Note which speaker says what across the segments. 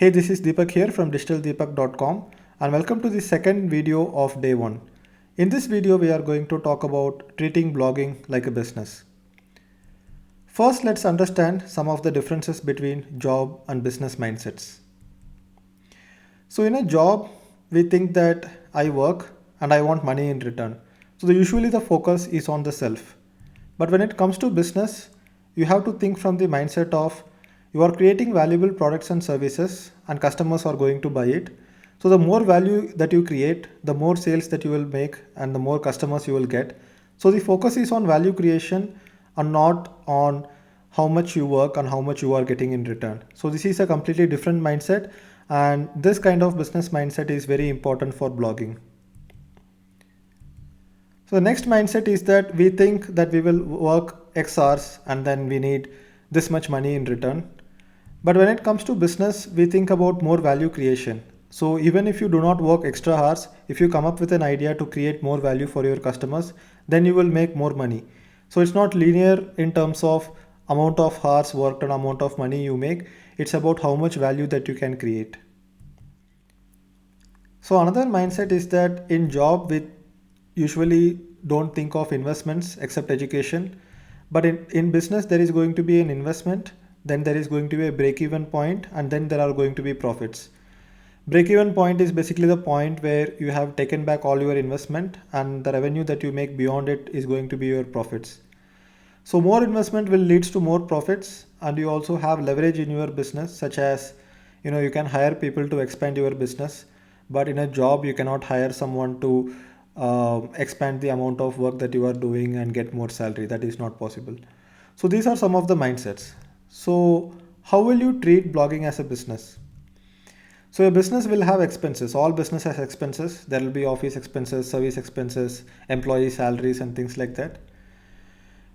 Speaker 1: Hey, this is Deepak here from digitaldeepak.com and welcome to the second video of day 1. In this video, we are going to talk about treating blogging like a business. First, let's understand some of the differences between job and business mindsets. So in a job, we think that I work and I want money in return. So usually the focus is on the self. But when it comes to business, you have to think from the mindset of you are creating valuable products and services and customers are going to buy it. So the more value that you create, the more sales that you will make and the more customers you will get. So the focus is on value creation and not on how much you work and how much you are getting in return. So this is a completely different mindset, and this kind of business mindset is very important for blogging. So the next mindset is that we think that we will work X hours and then we need this much money in return. But when it comes to business, we think about more value creation. So even if you do not work extra hours, if you come up with an idea to create more value for your customers, then you will make more money. So it's not linear in terms of amount of hours worked and amount of money you make. It's about how much value that you can create. So another mindset is that in job we usually don't think of investments except education. But in business, there is going to be an investment, then there is going to be a break-even point, and then there are going to be profits. Break-even point is basically the point where you have taken back all your investment and the revenue that you make beyond it is going to be your profits. So more investment will leads to more profits, and you also have leverage in your business, such as you can hire people to expand your business, but in a job you cannot hire someone to expand the amount of work that you are doing and get more salary. That is not possible. So these are some of the mindsets. So how will you treat blogging as a business? So a business will have expenses. All business has expenses. There will be office expenses, service expenses, employee salaries and things like that.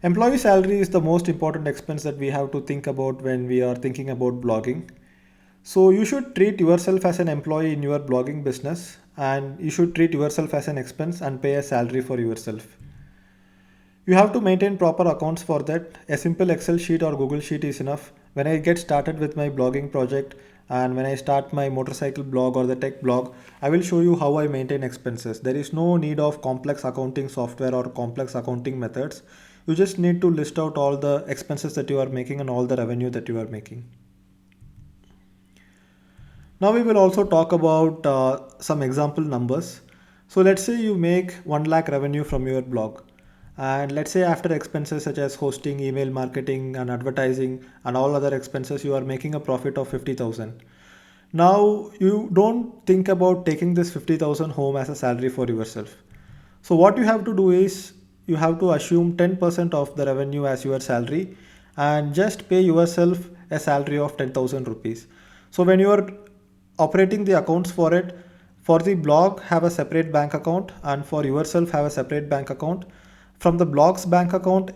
Speaker 1: Employee salary is the most important expense that we have to think about when we are thinking about blogging. So you should treat yourself as an employee in your blogging business, and you should treat yourself as an expense and pay a salary for yourself. You have to maintain proper accounts for that. A simple Excel sheet or Google sheet is enough. When I get started with my blogging project and when I start my motorcycle blog or the tech blog, I will show you how I maintain expenses. There is no need of complex accounting software or complex accounting methods. You just need to list out all the expenses that you are making and all the revenue that you are making. Now we will also talk about some example numbers. So let's say you make 1 lakh revenue from your blog. And let's say after expenses such as hosting, email marketing and advertising and all other expenses, you are making a profit of 50,000. Now you don't think about taking this 50,000 home as a salary for yourself. So what you have to do is you have to assume 10% of the revenue as your salary and just pay yourself a salary of 10,000 rupees. So when you are operating the accounts for it, for the blog have a separate bank account and for yourself have a separate bank account. From the blog's bank account,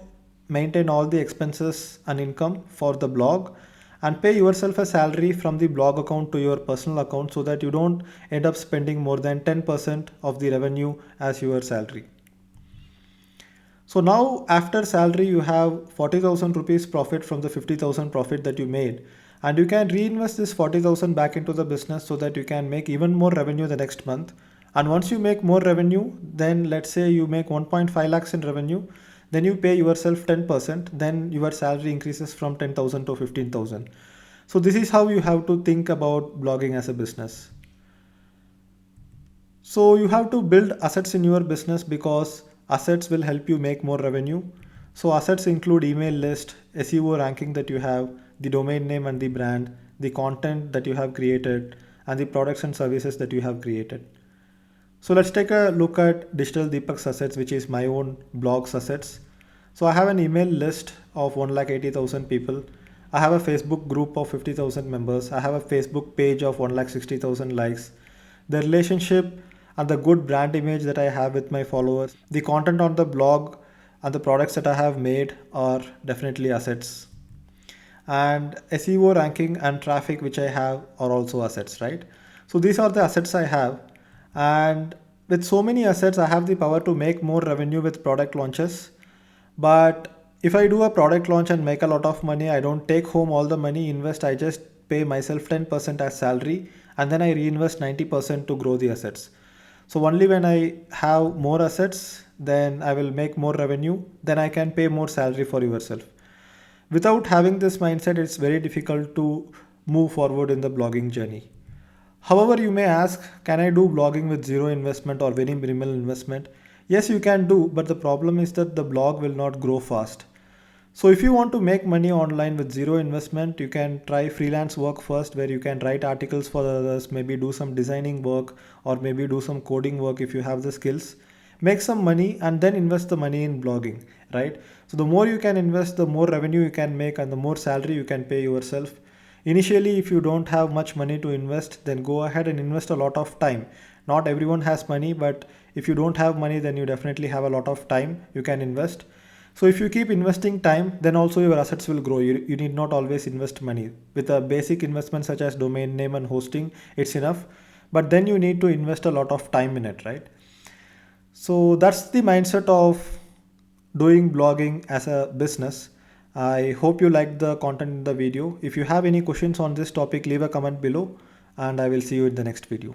Speaker 1: maintain all the expenses and income for the blog and pay yourself a salary from the blog account to your personal account so that you don't end up spending more than 10% of the revenue as your salary. So now after salary you have 40,000 rupees profit from the 50,000 profit that you made, and you can reinvest this 40,000 back into the business so that you can make even more revenue the next month. And once you make more revenue, then let's say you make 1.5 lakhs in revenue, then you pay yourself 10%, then your salary increases from 10,000 to 15,000. So this is how you have to think about blogging as a business. So you have to build assets in your business because assets will help you make more revenue. So assets include email list, SEO ranking that you have, the domain name and the brand, the content that you have created, and the products and services that you have created. So let's take a look at Digital Deepak's assets, which is my own blog's assets. So I have an email list of 1,80,000 people. I have a Facebook group of 50,000 members. I have a Facebook page of 1,60,000 likes. The relationship and the good brand image that I have with my followers, the content on the blog and the products that I have made are definitely assets. And SEO ranking and traffic which I have are also assets, right? So these are the assets I have. And with so many assets, I have the power to make more revenue with product launches. But if I do a product launch and make a lot of money, I don't take home all the money invest, I just pay myself 10% as salary, and then I reinvest 90% to grow the assets. So only when I have more assets, then I will make more revenue, then I can pay more salary for yourself. Without having this mindset, it's very difficult to move forward in the blogging journey. However, you may ask, can I do blogging with zero investment or very minimal investment? Yes, you can do, but the problem is that the blog will not grow fast. So if you want to make money online with zero investment, you can try freelance work first, where you can write articles for others, maybe do some designing work, or maybe do some coding work if you have the skills. Make some money and then invest the money in blogging, right? So the more you can invest, the more revenue you can make and the more salary you can pay yourself. Initially, if you don't have much money to invest, then go ahead and invest a lot of time. Not everyone has money, but if you don't have money, then you definitely have a lot of time you can invest. So if you keep investing time, then also your assets will grow. You need not always invest money. With a basic investment such as domain name and hosting, it's enough. But then you need to invest a lot of time in it, right? So that's the mindset of doing blogging as a business. I hope you liked the content in the video. If you have any questions on this topic, leave a comment below and I will see you in the next video.